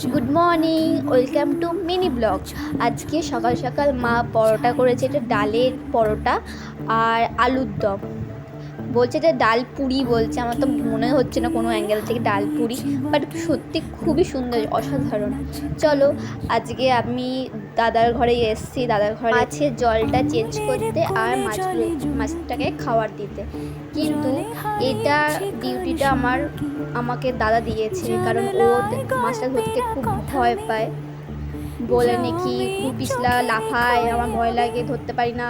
Good morning, welcome to mini blog. আজকে সকাল সকাল মা পরোটা করেছে, এটা ডালের পরোটা আর আলুর দম। বলছে এটা ডাল পুরি, বলছে। আমার তো মনে হচ্ছে না কোনো অ্যাঙ্গেল থেকে ডাল পুরি, বাট সত্যি খুবই সুন্দর, অসাধারণ। চলো, আজকে আমি দাদার ঘরে এসেছি, দাদার ঘরে আছে জলটা চেঞ্জ করতে আর মাছটাকে খাবার দিতে। কিন্তু এটা ডিউটিটা আমাকে দাদা দিয়েছে, কারণ ও মাছটা ধরতে খুব ভয় পায়। বলে নাকি পিছলা লাফায়, আমার ভয় লাগে, ধরতে পারি না।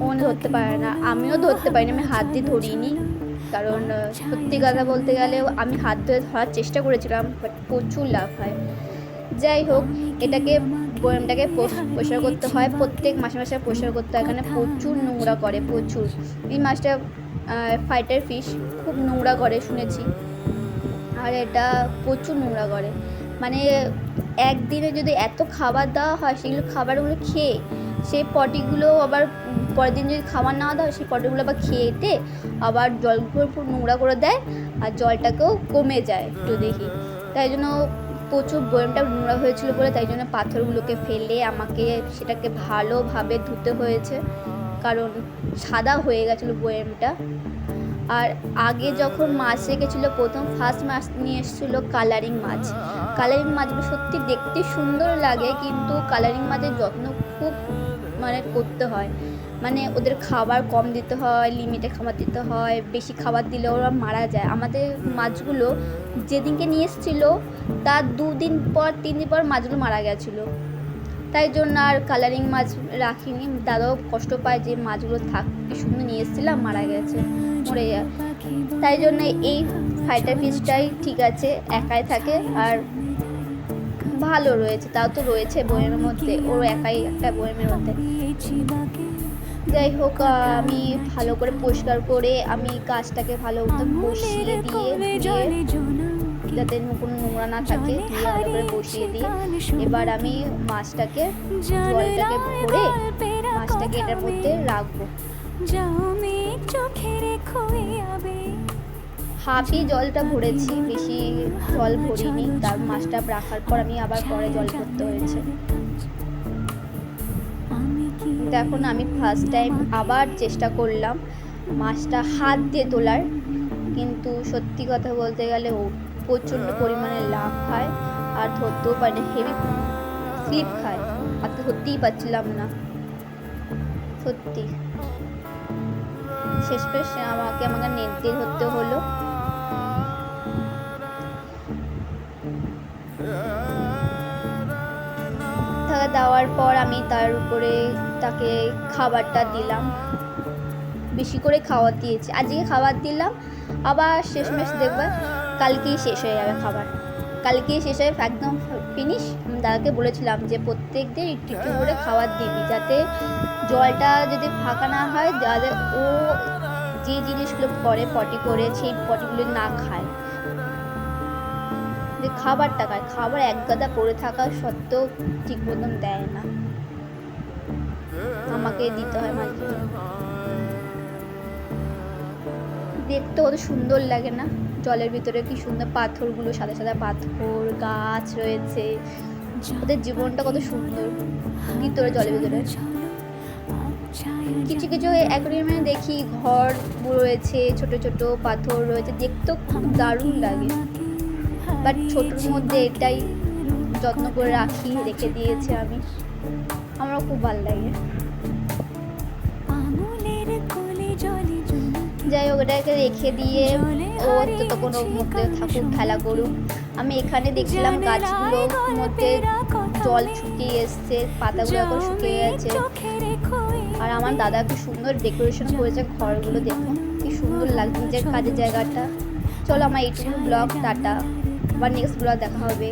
ও ধরতে পারে না, আমিও ধরতে পারি না, আমি হাত দিয়ে ধরিনি। কারণ সত্যি কথা বলতে গেলে আমি হাত ধরে ধরার চেষ্টা করেছিলাম, বাট প্রচুর লাফায়। যাই হোক, এটাকে বয়ামটাকে পরিষ্কার করতে হয়, প্রত্যেক মাসে মাসে পরিষ্কার করতে হয়। এখানে প্রচুর নোংরা করে, প্রচুর। এই মাছটা ফাইটার ফিশ, খুব নোংরা করে শুনেছি। আর এটা প্রচুর নোংরা করে, মানে একদিনে যদি এত খাবার দেওয়া হয়, সেগুলো খাবারগুলো খেয়ে সেই পটিগুলো আবার পরের দিন যদি খাবার না দেওয়া হয়, সেই পটিগুলো আবার খেয়েটে আবার জলগুলো পুরো নোংরা করে দেয়, আর জলটাকেও কমে যায় একটু দেখি। তাই জন্য প্রচুর বয়ামটা নোংরা হয়েছিল বলে, তাই জন্য পাথরগুলোকে ফেলে আমাকে সেটাকে ভালোভাবে ধুতে হয়েছে, কারণ সাদা হয়ে গেছিলো বয়ামটা। আর আগে যখন মাছ রেখেছিলো, প্রথম ফার্স্ট মাছ নিয়ে এসেছিলো কালারিং মাছ। কালারিং মাছগুলো সত্যি দেখতে সুন্দর লাগে, কিন্তু কালারিং মাছের যত্ন খুব করতে হয়। ওদের খাবার কম দিতে হয়, লিমিটে খাবার দিতে হয়, বেশি খাবার দিলে ওরা মারা যায়। আমাদের মাছগুলো যেদিনকে নিয়ে এসেছিলো তার 2 দিন পর 3 দিন পর মাছগুলো মারা গেছিলো। তাই জন্য আর কালারিং মাছ রাখিনি। দাদাও কষ্ট পায় যে মাছগুলো কি সুন্দর নিয়ে এসেছিলাম, মারা গেছে, মরে যায়। তাই জন্য এই ফাইটার ফিশটাই ঠিক আছে, একাই থাকে আর ভালো রয়েছে। তাও তো রয়েছে বয়ামের মধ্যে, ওর একাই একটা বয়ামের মধ্যে। যাই হোক, আমি ভালো করে পরিষ্কার করে আমি গাছটাকে ভালো মতো বসিয়ে দিয়ে যাতে কোনো নোংরা না থাকে, দিয়ে ভালো করে বসিয়ে দিয়ে এবার আমি মাছটাকে জলটাকে ভরে মাছটাকে এটার মধ্যে রাখবো। হাফই জলটা ভরেছি, বেশি জল ভরিনি। তার মাছটা রাখার পর আমি আবার পরে জল ভরতে হয়েছে। দেখুন, আমি ফার্স্ট টাইম আবার চেষ্টা করলাম মাছটা হাত দিয়ে তোলার, কিন্তু সত্যি কথা বলতে গেলে ও প্রচণ্ড পরিমাণে লাভ খায় আর ধরতেও পারে না, হেভি স্লিপ খায়, হাতে ধরতেই পারছিলাম না সত্যি। শেষমেশ আমাকে নেট দিয়ে ধরতে হলো। দেওয়ার পর আমি তার উপরে তাকে খাবারটা দিলাম, বেশি করে খাবার দিয়েছি। আজকে খাবার দিলাম, আবার শেষমেশ দেখবে কালকেই শেষ হয়ে যাবে খাবার, কালকেই শেষ হয়ে একদম ফিনিশ। আমি দাদাকে বলেছিলাম যে প্রত্যেক দিন একটু একটু করে খাবার দিবি, যাতে জলটা যদি ফাঁকা না হয়, যাতে ও যে জিনিসগুলো করে পটি করে সেই পটিগুলো না খায়, যে খাবারটা খায়। খাবার এক গাদা পড়ে থাকা সত্ত্বেও ঠিক মতন দেয় না, আমাকে দিতে হয় মাঝে। দেখতে কত সুন্দর লাগে না, জলের ভিতরে কি সুন্দর পাথরগুলো, সাদা সাদা পাথর, গাছ রয়েছে, ওদের জীবনটা কত সুন্দর ভিতরে, জলের ভিতরে। কিছু কিছু অ্যাকোয়ারিয়ামে দেখি ঘর রয়েছে, ছোট ছোট পাথর রয়েছে, দেখতেও খুব দারুণ লাগে। বাট ছোটোর মধ্যে এটাই যত্ন করে রেখে দিয়েছে আমি, আমারও খুব ভালো লাগে। যাই হোক, এটাকে রেখে দিয়ে ও তো কোনো মধ্যে থাকুক, খেলা করুক। আমি এখানে দেখছিলাম গাছগুলোর মধ্যে জল শুকিয়ে এসছে, পাতাগুলো এখন শুকিয়ে গেছে। আর আমার দাদা কি সুন্দর ডেকোরেশন করেছে ঘরগুলো, দেখুন কি সুন্দর লাগছে নিজের কাজের জায়গাটা। চলো, আমার এইটুকু ব্লগ, টাটা, আবার নেক্সট ব্লগ দেখা হবে।